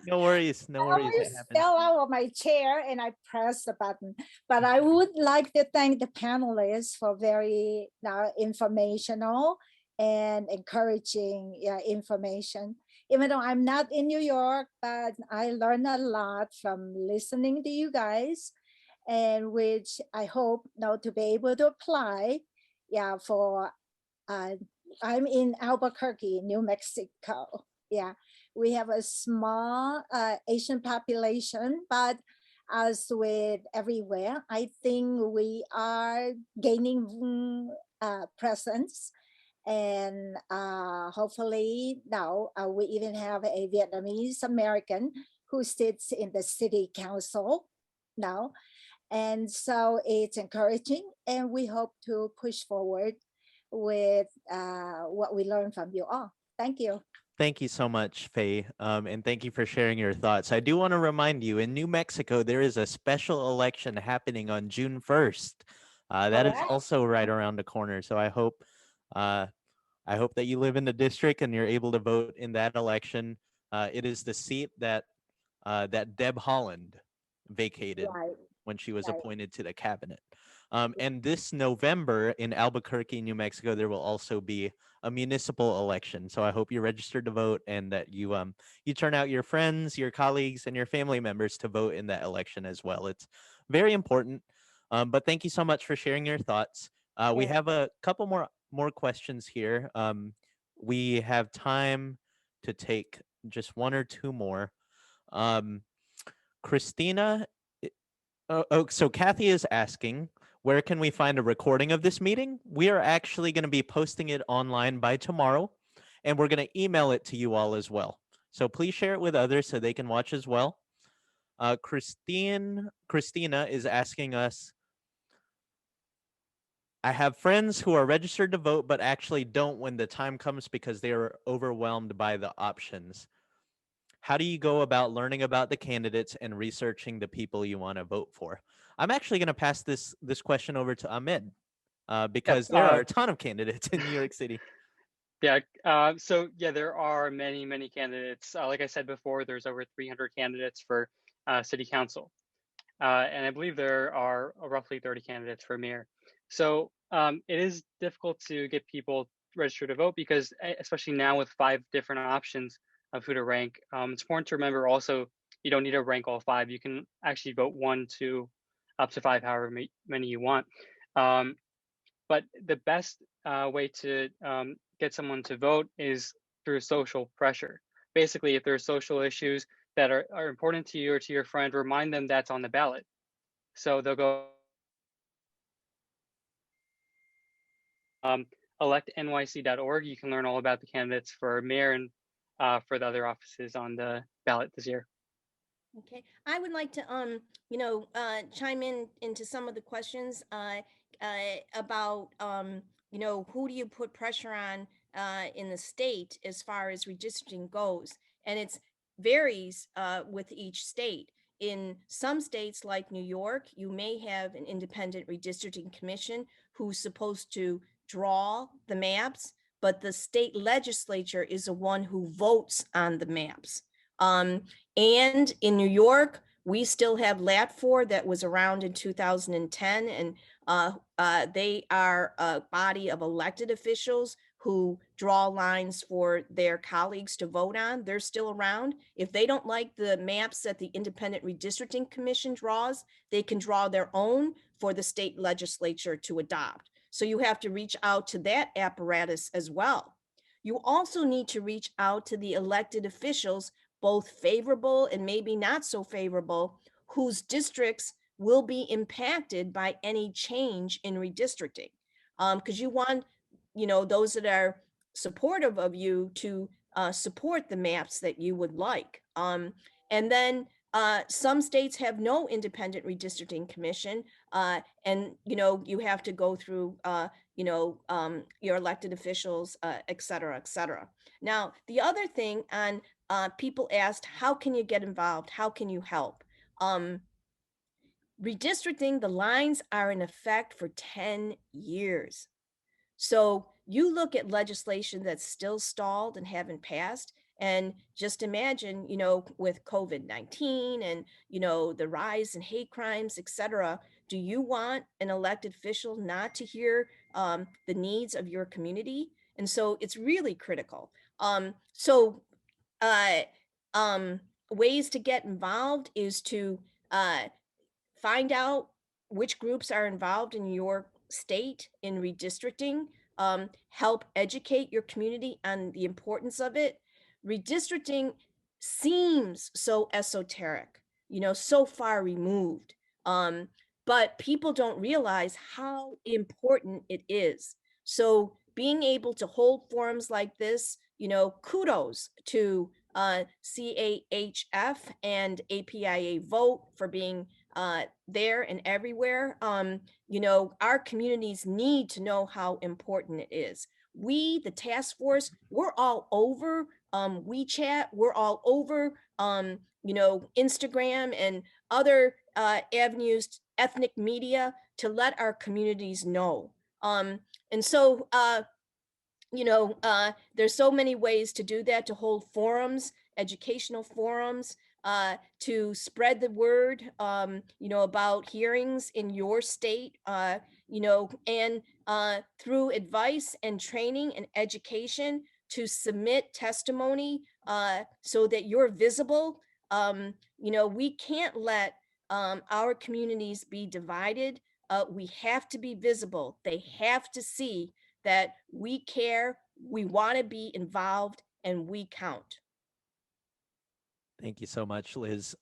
No worries. No worries. I always fell out of my chair and I pressed the button. But I would like to thank the panelists for very informational and encouraging information. Even though I'm not in New York, but I learned a lot from listening to you guys, and which I hope now to be able to apply. Yeah, for I'm in Albuquerque, New Mexico. Yeah, we have a small Asian population, but as with everywhere, I think we are gaining presence. And hopefully now we even have a Vietnamese American who sits in the city council now. And so it's encouraging, and we hope to push forward with what we learned from you all. Thank you. Thank you so much, Faye, and thank you for sharing your thoughts. I do want to remind you, in New Mexico, there is a special election happening on June 1st. That is also right around the corner. So I hope that you live in the district and you're able to vote in that election. It is the seat that that Deb Haaland vacated Right, when she was right. appointed to the cabinet. And this November in Albuquerque, New Mexico, there will also be a municipal election. So I hope you're registered to vote and that you turn out your friends, your colleagues, and your family members to vote in that election as well. It's very important. But thank you so much for sharing your thoughts. We Yeah. have a couple more questions here. We have time to take just one or two more. Christina, so Kathy is asking, where can we find a recording of this meeting? We are actually going to be posting it online by tomorrow, and we're going to email it to you all as well. So please share it with others so they can watch as well. Christina is asking us, I have friends who are registered to vote, but actually don't when the time comes because they are overwhelmed by the options. How do you go about learning about the candidates and researching the people you want to vote for? I'm actually going to pass this question over to Ahmed because there are a ton of candidates in New York City. Yeah, so yeah, there are many candidates. Like I said before, there's over 300 candidates for city council. And I believe there are roughly 30 candidates for mayor. So it is difficult to get people registered to vote because especially now with 5 different options of who to rank, it's important to remember also you don't need to rank all 5. You can actually vote 1, 2, up to 5, however many you want. But the best way to get someone to vote is through social pressure. Basically, if there are social issues that are important to you or to your friend, remind them that's on the ballot. So they'll go electnyc.org. You can learn all about the candidates for mayor and for the other offices on the ballot this year. Okay, I would like to, chime in into some of the questions about, who do you put pressure on in the state as far as redistricting goes, and it varies with each state. In some states like New York, you may have an independent redistricting commission who's supposed to draw the maps, but the state legislature is the one who votes on the maps. And in New York, we still have LAT4 that was around in 2010, and they are a body of elected officials who draw lines for their colleagues to vote on. They're still around. If they don't like the maps that the Independent Redistricting Commission draws, they can draw their own for the state legislature to adopt. So you have to reach out to that apparatus as well. You also need to reach out to the elected officials, both favorable and maybe not so favorable, whose districts will be impacted by any change in redistricting. Because you want, those that are supportive of you to support the maps that you would like. And then some states have no independent redistricting commission, and you have to go through your elected officials, et cetera, et cetera. Now, the other thing on people asked, how can you get involved? How can you help? Redistricting, the lines are in effect for 10 years. So you look at legislation that's still stalled and haven't passed, and just imagine, with COVID-19 and, the rise in hate crimes, et cetera, do you want an elected official not to hear the needs of your community? And so it's really critical. Ways to get involved is to find out which groups are involved in your state in redistricting, help educate your community on the importance of it. Redistricting seems so esoteric, so far removed, but people don't realize how important it is. So being able to hold forums like this, kudos to CAHF and APIAVote for being there and everywhere. Our communities need to know how important it is. We, the task force, we're all over WeChat, we're all over Instagram and other avenues, ethnic media, to let our communities know. And so there's so many ways to do that, to hold forums educational forums, to spread the word, about hearings in your state, and through advice and training and education to submit testimony so that you're visible. We can't let our communities be divided. We have to be visible. They have to see that we care, we want to be involved, and we count. Thank you so much, Liz.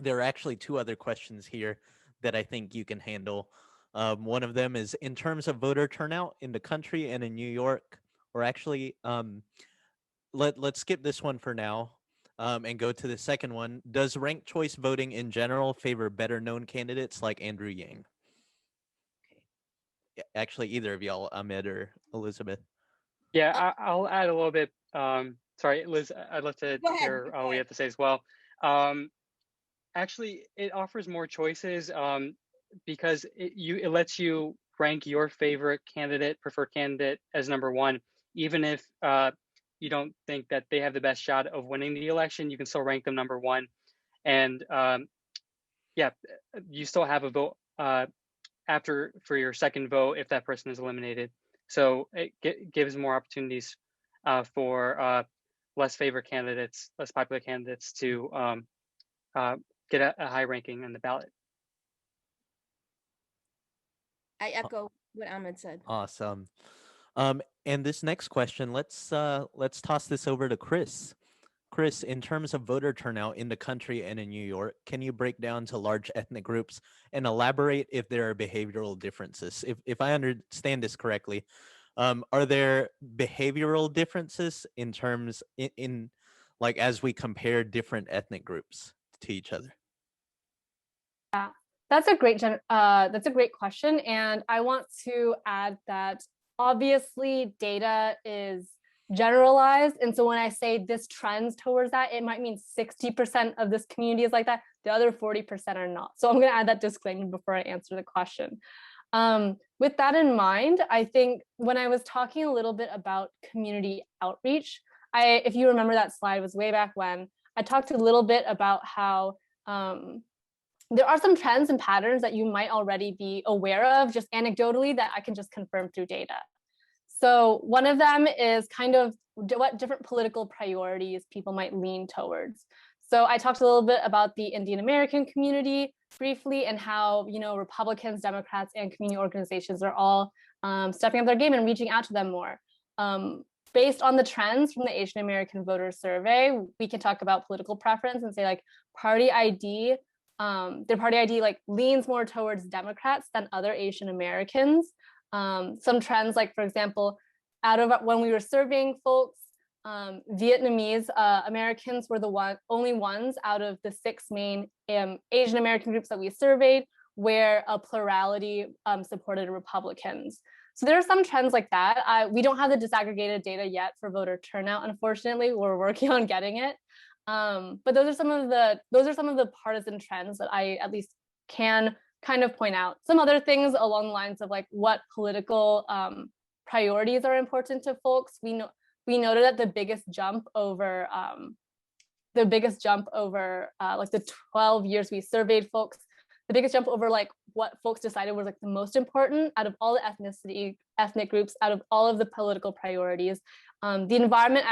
There are actually two other questions here that I think you can handle. One of them is, in terms of voter turnout in the country and in New York, or actually, let's skip this one for now and go to the second one. Does ranked choice voting in general favor better known candidates like Andrew Yang? Okay. Actually, either of y'all, Ahmed or Elizabeth. Yeah, I'll add a little bit. Sorry, Liz, I'd love to hear what you have to say as well. Actually, it offers more choices because it lets you rank your favorite candidate, preferred candidate, as number one, even if you don't think that they have the best shot of winning the election. You can still rank them number one, and yeah, you still have a vote after for your second vote if that person is eliminated. So it gives more opportunities for less favored candidates, less popular candidates to get a high ranking on the ballot. I echo what Ahmed said. Awesome. And this next question, let's toss this over to Chris. Chris, in terms of voter turnout in the country and in New York, can you break down to large ethnic groups and elaborate if there are behavioral differences? If I understand this correctly, are there behavioral differences in terms in like as we compare different ethnic groups to each other? Yeah, that's a great question, and I want to add that obviously data is generalized, and so when I say this trends towards that, it might mean 60% of this community is like that, the other 40% are not. So I'm going to add that disclaimer before I answer the question. With that in mind, I think when I was talking a little bit about community outreach, if you remember that slide was way back when, I talked a little bit about how there are some trends and patterns that you might already be aware of just anecdotally that I can just confirm through data. So one of them is kind of what different political priorities people might lean towards. So I talked a little bit about the Indian American community briefly and how, Republicans, Democrats, and community organizations are all stepping up their game and reaching out to them more. Based on the trends from the Asian American voter survey, we can talk about political preference and say like party ID, their party ID like leans more towards Democrats than other Asian Americans. Some trends, like for example, when we were surveying folks, Vietnamese Americans were the only ones out of the 6 main Asian American groups that we surveyed where a plurality supported Republicans. So there are some trends like that. We don't have the disaggregated data yet for voter turnout, unfortunately. We're working on getting it. But those are some of the partisan trends that I at least can kind of point out. Some other things along the lines of like what political priorities are important to folks. We noted that the biggest jump over like the 12 years we surveyed folks, the biggest jump over like what folks decided was like the most important out of all the ethnic groups, out of all of the political priorities. The environment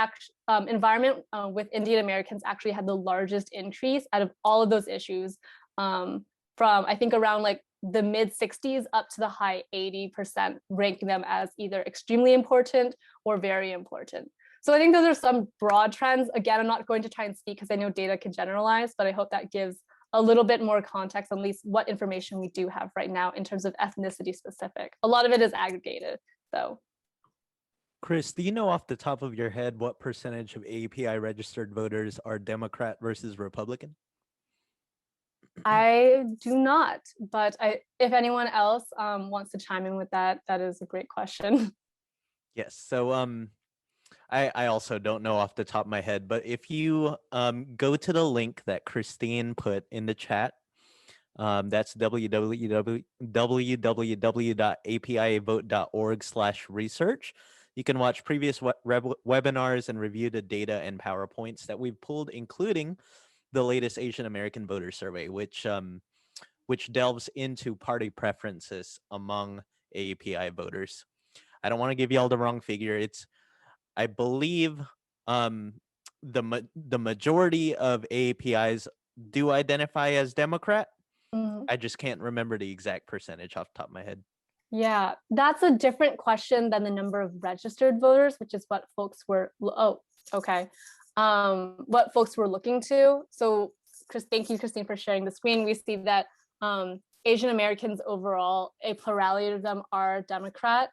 with Indian Americans actually had the largest increase out of all of those issues, from I think around like the mid 60s up to the high 80%, ranking them as either extremely important or very important. So I think those are some broad trends. Again, I'm not going to try and speak because I know data can generalize, but I hope that gives a little bit more context on at least what information we do have right now in terms of ethnicity specific. A lot of it is aggregated, though. Chris, do you know off the top of your head what percentage of API registered voters are Democrat versus Republican? I do not, but if anyone else wants to chime in with that, that is a great question. Yes, so I also don't know off the top of my head, but if you go to the link that Christine put in the chat, that's www.apiavote.org/research. You can watch previous webinars and review the data and PowerPoints that we've pulled, including the latest Asian American voter survey, which delves into party preferences among AAPI voters. I don't want to give you all the wrong figure. I believe the majority of AAPIs do identify as Democrat. I just can't remember the exact percentage off the top of my head. Yeah, that's a different question than the number of registered voters, which is what folks were, what folks were looking to. So Chris, thank you, Christine, for sharing the screen. We see that Asian Americans overall, a plurality of them are Democrat,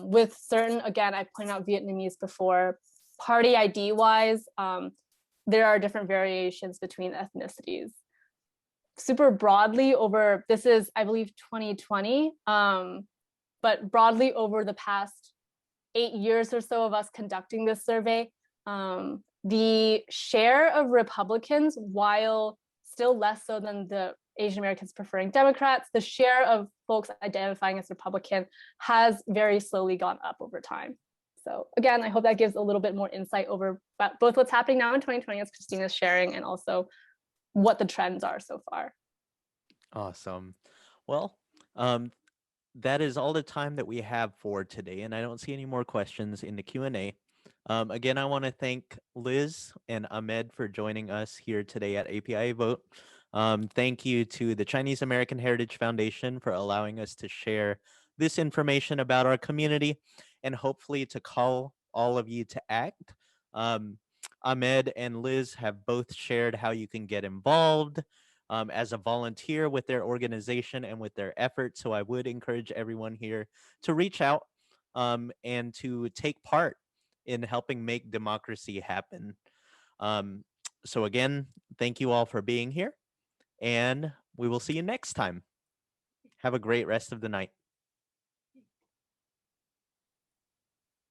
with certain, again, I pointed out Vietnamese before, party ID wise, there are different variations between ethnicities. Super broadly over, this is, I believe, 2020, but broadly over the past 8 years or so of us conducting this survey, the share of Republicans, while still less so than the Asian Americans preferring Democrats, the share of folks identifying as Republican has very slowly gone up over time. So again, I hope that gives a little bit more insight over both what's happening now in 2020 as Christina's sharing, and also what the trends are so far. Awesome. Well, that is all the time that we have for today, and I don't see any more questions in the Q&A. Again, I want to thank Liz and Ahmed for joining us here today at APIAVote. Thank you to the Chinese American Heritage Foundation for allowing us to share this information about our community, and hopefully to call all of you to act. Ahmed and Liz have both shared how you can get involved as a volunteer with their organization and with their efforts. So I would encourage everyone here to reach out and to take part in helping make democracy happen. So again, thank you all for being here, and we will see you next time. Have a great rest of the night.